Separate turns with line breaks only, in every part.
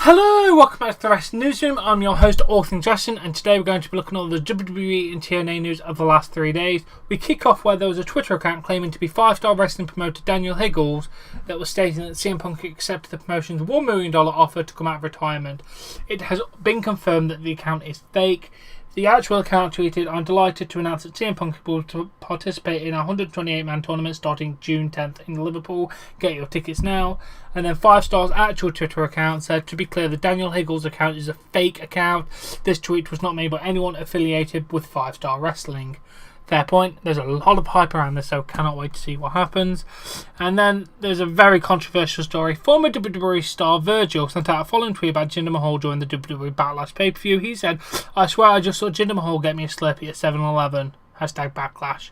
Hello, welcome back to the Wrestling Newsroom. I'm your host, All Things Wrestling, and today we're going to be looking at all the WWE and TNA news of the last 3 days. We kick off where there was a Twitter account claiming to be five-star wrestling promoter Daniel Higgles that was stating that CM Punk accepted the promotion's $1 million offer to come out of retirement. It has been confirmed that the account is fake. The actual account tweeted, "I'm delighted to announce that CM Punk will participate in a 128-man tournament starting June 10th in Liverpool. Get your tickets now." And then 5star's actual Twitter account said, "To be clear, the Daniel Higgles account is a fake account. This tweet was not made by anyone affiliated with 5-Star Wrestling." Fair point. There's a lot of hype around this, so cannot wait to see what happens. And then there's a very controversial story. Former WWE star Virgil sent out a following tweet about Jinder Mahal during the WWE Backlash pay-per-view. He said, "I swear I just saw Jinder Mahal get me a Slurpee at 7-Eleven. #Backlash.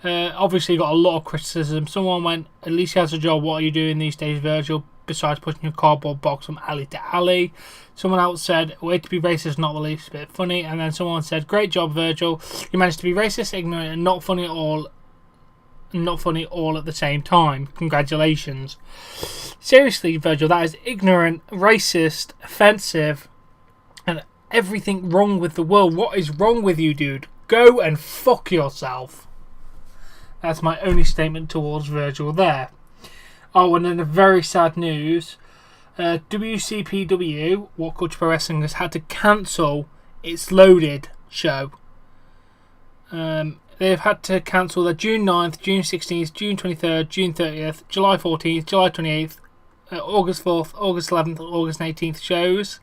Obviously got a lot of criticism. Someone went, "At least he has a job. What are you doing these days, Virgil, besides pushing your cardboard box from alley to alley?" Someone else said, "Way to be racist, not the least bit funny." And then someone said, "Great job, Virgil. You managed to be racist, ignorant, and not funny at all. Not funny all at the same time. Congratulations." Seriously, Virgil, that is ignorant, racist, offensive, and everything wrong with the world. What is wrong with you, dude? Go and fuck yourself. That's my only statement towards Virgil there. Oh, and then a very sad news. WCPW, What Culture Pro Wrestling, has had to cancel its Loaded show. They've had to cancel their June 9th, June 16th, June 23rd, June 30th, July 14th, July 28th, August 4th, August 11th, August 18th shows.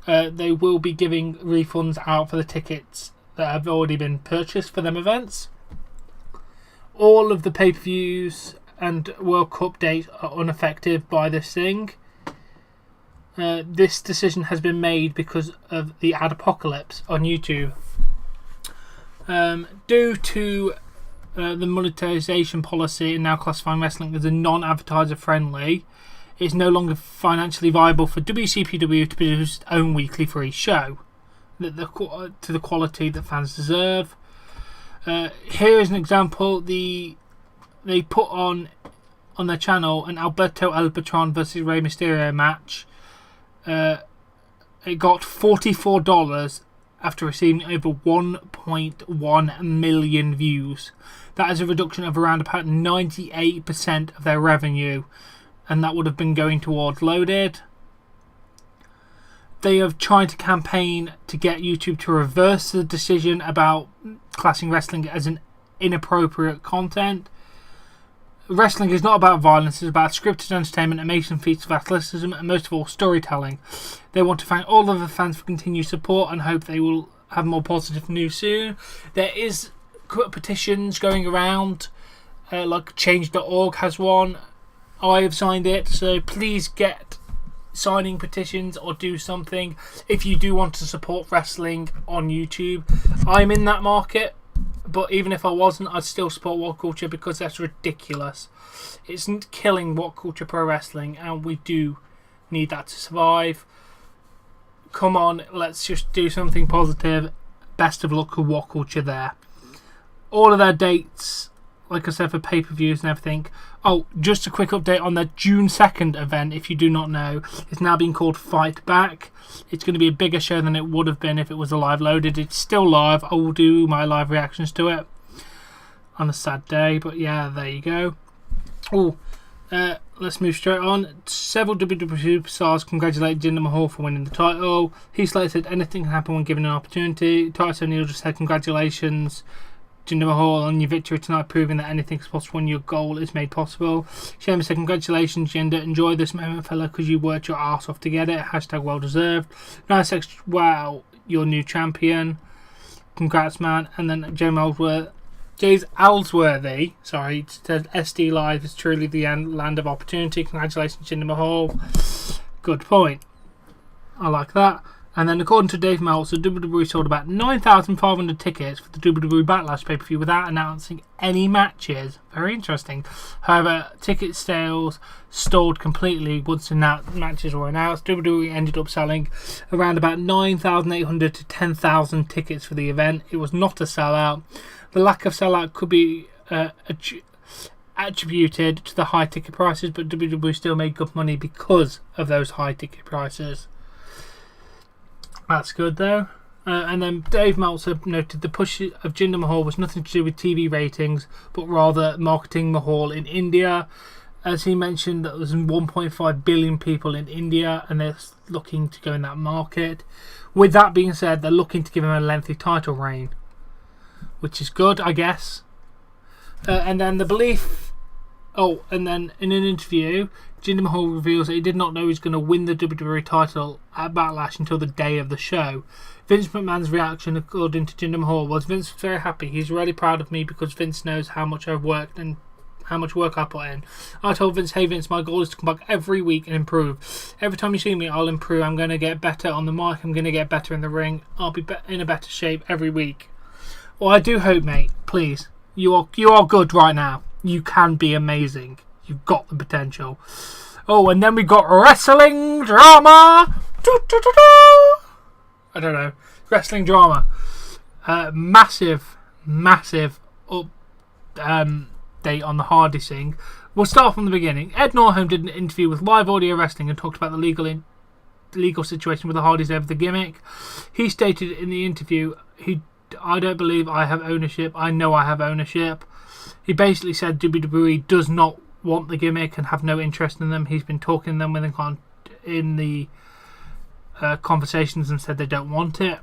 They will be giving refunds out for the tickets that have already been purchased for them events. All of the pay-per-views and World Cup dates are unaffected by this thing. This decision has been made because of the ad apocalypse on YouTube. Due to the monetization policy and now classifying wrestling as a non-advertiser friendly, it's no longer financially viable for WCPW to produce its own weekly free show to the quality that fans deserve. Here is an example. They put on their channel an Alberto El Patron versus Rey Mysterio match. It got $44 after receiving over 1.1 million views. That is a reduction of around about 98% of their revenue, and that would have been going towards Loaded. They have tried to campaign to get YouTube to reverse the decision about classing wrestling as an inappropriate content. Wrestling is not about violence, it's about scripted entertainment, amazing feats of athleticism, and most of all, storytelling. They want to thank all of the fans for continued support and hope they will have more positive news soon. There is petitions going around, like Change.org has one. I have signed it, so please get signing petitions or do something if you do want to support wrestling on YouTube. I'm in that market, but even if I wasn't, I'd still support What Culture because that's ridiculous. It's killing What Culture Pro Wrestling, and we do need that to survive. Come on, let's just do something positive. Best of luck with What Culture there. All of their dates, like I said, for pay-per-views and everything. Oh, just a quick update on their June 2nd event, if you do not know. It's now being called Fight Back. It's going to be a bigger show than it would have been if it was a live Loaded. It's still live. I will do my live reactions to it on a sad day. But yeah, there you go. Oh, let's move straight on. Several WWE superstars congratulated Jinder Mahal for winning the title. Heath Slater said anything can happen when given an opportunity. Titus O'Neil just said congratulations, Jinder Mahal, on your victory tonight, proving that anything is possible when your goal is made possible. Sheamus said, "Congratulations, Jinder. Enjoy this moment, fella, because you worked your arse off to get it. #well deserved. Nice extra. Wow, your new champion. Congrats, man." And then James Ellsworthy, said, "SD Live is truly the land of opportunity. Congratulations, Jinder Mahal." Good point. I like that. And then, according to Dave Meltzer, WWE sold about 9,500 tickets for the WWE Backlash pay-per-view without announcing any matches. Very interesting. However, ticket sales stalled completely once the matches were announced. WWE ended up selling around about 9,800 to 10,000 tickets for the event. It was not a sellout. The lack of sellout could be attributed to the high ticket prices, but WWE still made good money because of those high ticket prices. That's good though. And then Dave Meltzer noted the push of Jinder Mahal was nothing to do with TV ratings, but rather marketing Mahal in India. As he mentioned, that there's 1.5 billion people in India, and they're looking to go in that market. With that being said, they're looking to give him a lengthy title reign, which is good, I guess. And then the belief... Oh, and then in an interview, Jinder Mahal reveals that he did not know he was going to win the WWE title at Backlash until the day of the show. Vince McMahon's reaction, according to Jinder Mahal, was, Vince was very happy. He's really proud of me because Vince knows how much I've worked and how much work I put in. I told Vince, hey Vince, my goal is to come back every week and improve. Every time you see me, I'll improve. I'm going to get better on the mic. I'm going to get better in the ring. I'll be in a better shape every week. Well, I do hope, mate. Please. You are good right now. You can be amazing. You've got the potential. Oh, and then we got wrestling drama. I don't know. Wrestling drama. Massive update on the Hardy thing. We'll start from the beginning. Ed Norholm did an interview with Live Audio Wrestling and talked about the legal situation with the Hardys over the gimmick. He stated in the interview, I don't believe I have ownership. I know I have ownership. He basically said WWE does not want the gimmick and have no interest in them. He's been talking to them in the conversations and said they don't want it.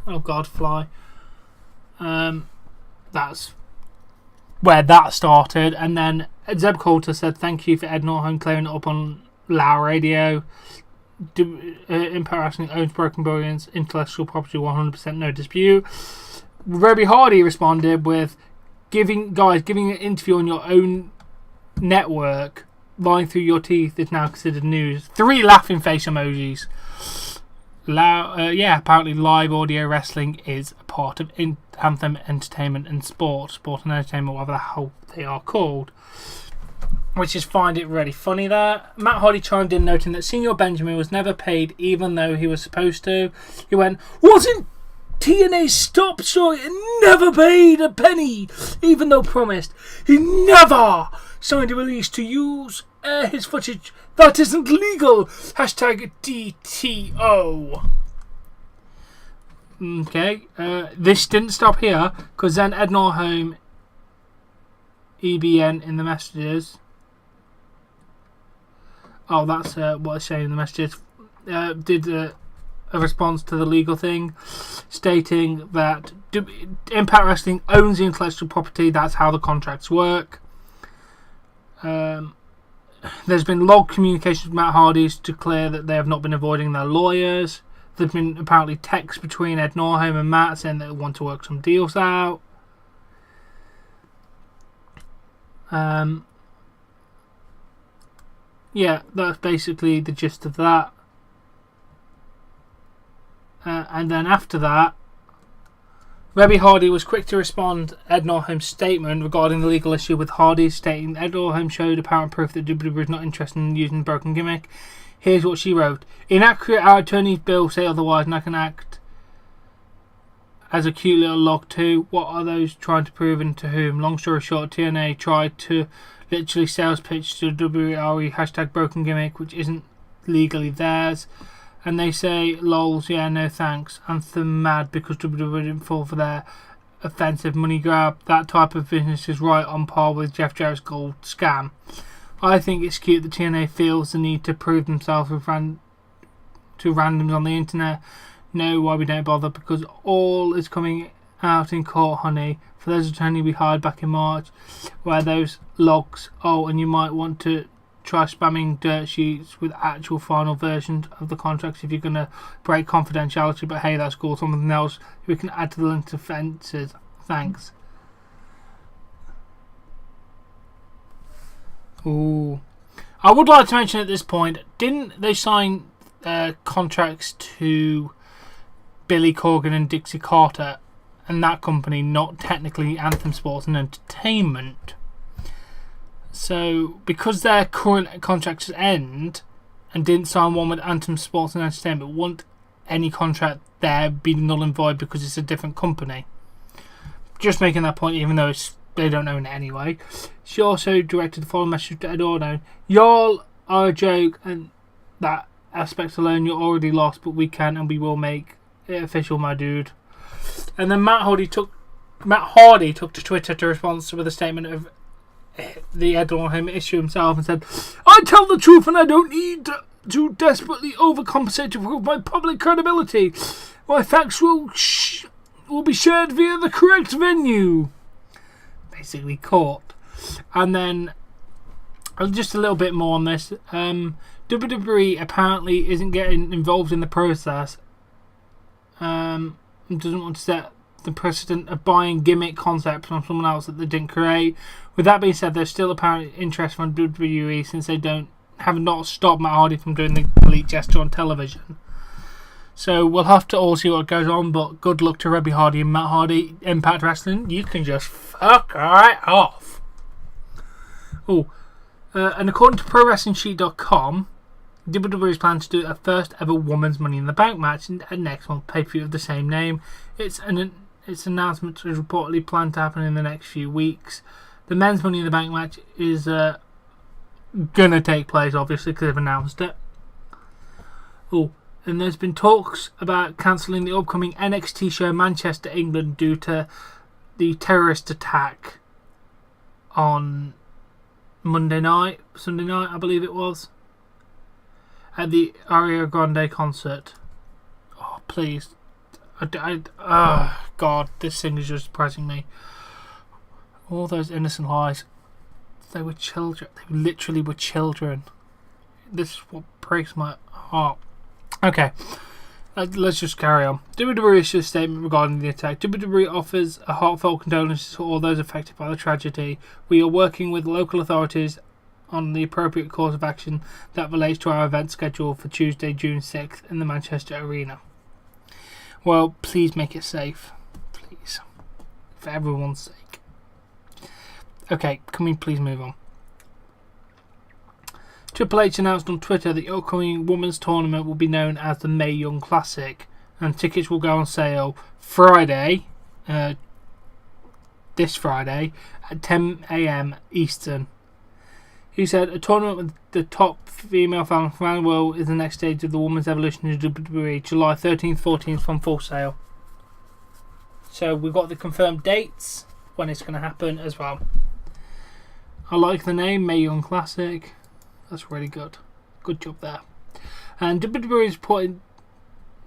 Oh God, fly. That's where that started. And then Zeb Coulter said thank you for Ed Norholm clearing it up on Loud Radio. Impact Wrestling owns Broken Brilliance intellectual property 100%, no dispute. Reby Hardy responded with giving an interview on your own network, lying through your teeth is now considered news. 3 laughing face emojis. Apparently Live Audio Wrestling is a part of Anthem Entertainment and Sport and Entertainment, whatever the hell they are called. Which is find it really funny there. Matt Hardy chimed in noting that Senior Benjamin was never paid even though he was supposed to. He went, wasn't TNA stop short and never paid a penny even though promised. He never signed a release to use his footage. That isn't legal. Hashtag DTO. Okay, this didn't stop here because then Ed Norholm, EBN in the messages. Oh, that's what it's saying in the messages. Did a response to the legal thing, stating that Impact Wrestling owns the intellectual property. That's how the contracts work. There's been log communications with Matt Hardy's to declare that they have not been avoiding their lawyers. There's been apparently texts between Ed Norholm and Matt saying they want to work some deals out. Yeah, that's basically the gist of that. And then after that, Reby Hardy was quick to respond to Ed Norholm's statement regarding the legal issue with Hardy, stating Ed Norholm showed apparent proof that WWE is not interested in using the broken gimmick. Here's what she wrote. Inaccurate, our attorney's bill say otherwise and I can act as a cute little log too. What are those trying to prove and to whom? Long story short, TNA tried to literally sales pitch to WWE hashtag broken gimmick, which isn't legally theirs. And they say, lols, yeah, no thanks. Anthem mad because WWE didn't fall for their offensive money grab. That type of business is right on par with Jeff Jarrett's gold scam. I think it's cute that TNA feels the need to prove themselves with to randoms on the internet. No, why we don't bother, because all is coming out in court, honey. For those attorney we hired back in March, where those logs. Oh, and you might want to try spamming dirt sheets with actual final versions of the contracts if you're going to break confidentiality. But hey, that's cool. Something else we can add to the link to fences. Thanks. Ooh. I would like to mention at this point, didn't they sign contracts to Billy Corgan and Dixie Carter and that company, not technically Anthem Sports and Entertainment? So, because their current contracts end and didn't sign one with Anthem Sports and Entertainment, won't any contract there be null and void because it's a different company? Just making that point, even though it's they don't own it anyway. She also directed the following message to Eduardo. Y'all are a joke, and that aspect alone you're already lost, but we can and we will make it official, my dude. And then Matt Hardy took to Twitter to respond with a statement of the Eduardo issue himself and said, I tell the truth and I don't need to desperately overcompensate to prove my public credibility. My facts will be shared via the correct venue. Basically court. And then just a little bit more on this. WWE apparently isn't getting involved in the process. Doesn't want to set the precedent of buying gimmick concepts from someone else that they didn't create. With that being said, there's still apparent interest from WWE since they have not stopped Matt Hardy from doing the elite gesture on television. So we'll have to all see what goes on, but good luck to Rebby Hardy and Matt Hardy. Impact Wrestling, you can just fuck right off. And according to ProWrestlingSheet.com, WWE is planning to do a first ever Women's Money in the Bank match at next month's pay-per-view of the same name. Its announcement is reportedly planned to happen in the next few weeks. The Men's Money in the Bank match is going to take place, obviously, because they've announced it. And there's been talks about cancelling the upcoming NXT show in Manchester, England, due to the terrorist attack on Sunday night, I believe it was, at the Ariana Grande concert. Oh, please. God, this thing is just depressing me. All those innocent lives. They were children. They literally were children. This is what breaks my heart. Okay, let's just carry on. WWE issued a statement regarding the attack. WWE offers a heartfelt condolences to all those affected by the tragedy. We are working with local authorities on the appropriate course of action that relates to our event schedule for Tuesday, June 6th in the Manchester Arena. Well, please make it safe. Please. For everyone's sake. Okay, can we please move on? Triple H announced on Twitter that the upcoming women's tournament will be known as the Mae Young Classic, and tickets will go on sale Friday, this Friday, at 10 a.m. Eastern. He said, a tournament with the top female fans from around the world is the next stage of the women's evolution in WWE, July 13th, 14th from Full Sail. So we've got the confirmed dates, when it's going to happen as well. I like the name, Mae Young Classic. That's really good. Good job there. And WWE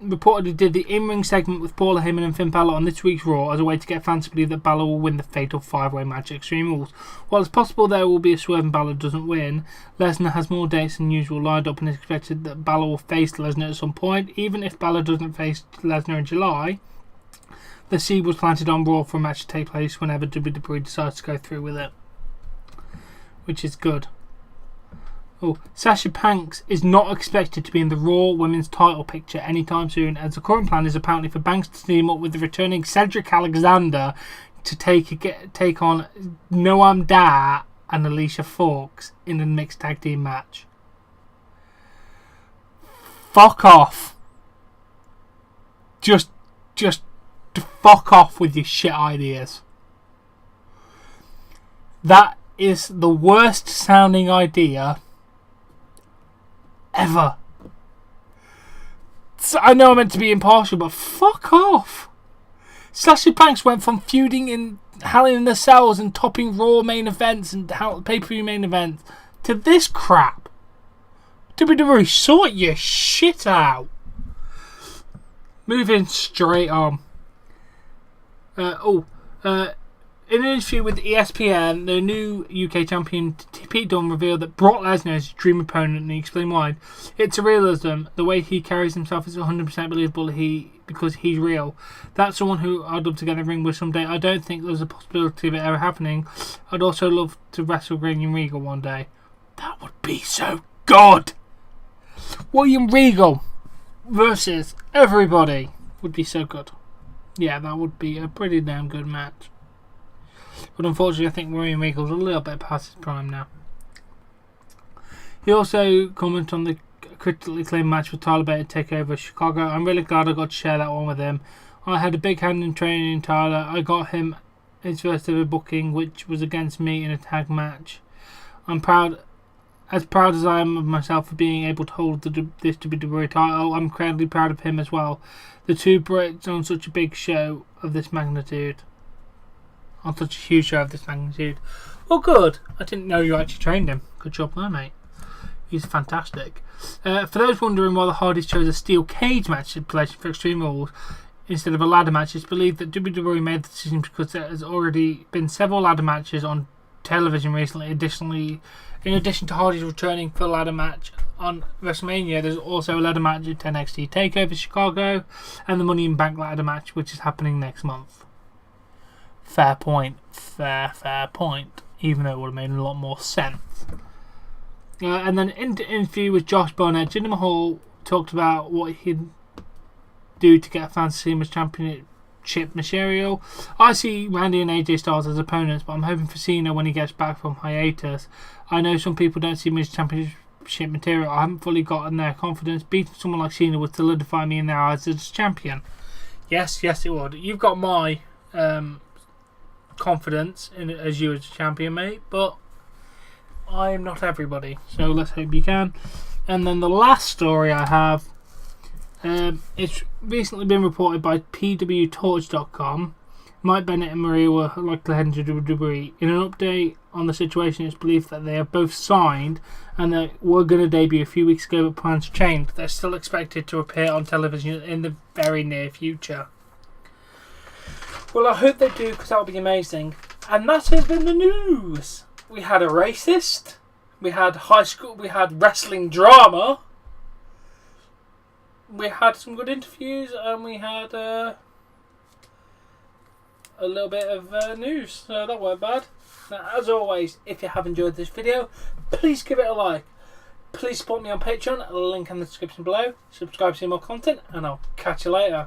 reportedly did the in-ring segment with Paula Heyman and Finn Balor on this week's Raw as a way to get fans to believe that Balor will win the fatal 5-way match at Extreme Rules. While it's possible there will be a swerve and Balor doesn't win, Lesnar has more dates than usual lined up and is expected that Balor will face Lesnar at some point. Even if Balor doesn't face Lesnar in July, the seed was planted on Raw for a match to take place whenever WWE decides to go through with it. Which is good. Sasha Banks is not expected to be in the Raw Women's title picture anytime soon, as the current plan is apparently for Banks to team up with the returning Cedric Alexander to take on Noam Dar and Alicia Fox in a mixed tag team match. Fuck off. Just fuck off with your shit ideas. That is the worst sounding idea ever. So I know I'm meant to be impartial, but fuck off. Sasha Banks went from feuding in Hell in the Cells and topping Raw main events and pay-per-view main events to this crap. WWE, sort your shit out. Moving straight on. In an interview with ESPN, the new UK champion Pete Dunne revealed that Brock Lesnar is his dream opponent, and he explained why. It's a realism. The way he carries himself is 100% believable because he's real. That's someone who I'd love to get in the ring with someday. I don't think there's a possibility of it ever happening. I'd also love to wrestle William Regal one day. That would be so good! William Regal versus everybody would be so good. Yeah, that would be a pretty damn good match. But unfortunately, I think William Regal's a little bit past his prime now. He also commented on the critically acclaimed match with Tyler Bate to take over Chicago. I'm really glad I got to share that one with him. I had a big hand in training Tyler. I got him his first ever booking, which was against me in a tag match. I'm proud as I am of myself for being able to hold this WWE title. I'm incredibly proud of him as well. The two Brits on such a big show of this magnitude. On such a huge show of this magnitude. Well, good. I didn't know you actually trained him. Good job there, mate. He's fantastic. For those wondering why the Hardys chose a steel cage match in place for Extreme Rules instead of a ladder match, it's believed that WWE made the decision because there has already been several ladder matches on television recently. Additionally, in addition to Hardys returning for a ladder match on WrestleMania, there's also a ladder match at NXT TakeOver Chicago and the Money in Bank ladder match, which is happening next month. Fair point. Fair point. Even though it would have made a lot more sense. And then in the interview with Josh Barnett, Jinder Mahal talked about what he'd do to get Fantasy Women's Championship material. I see Randy and AJ Styles as opponents, but I'm hoping for Cena when he gets back from hiatus. I know some people don't see me as championship material. I haven't fully gotten their confidence. Beating someone like Cena would solidify me in their eyes as champion. Yes, it would. You've got my confidence in it as you as a champion, mate, but I'm not everybody, so let's hope you can. And then the last story I have, it's recently been reported by pwtorch.com. Mike Bennett and Maria were likely to head into WWE. In an update on the situation, it's believed that they are both signed and they were going to debut a few weeks ago, but plans changed. They're still expected to appear on television in the very near future. Well, I hope they do, because that would be amazing. And that has been the news. We had a racist. We had high school. We had wrestling drama. We had some good interviews, and we had a little bit of news. So that weren't bad. Now, as always, if you have enjoyed this video, please give it a like. Please support me on Patreon. Link in the description below. Subscribe to see more content, and I'll catch you later.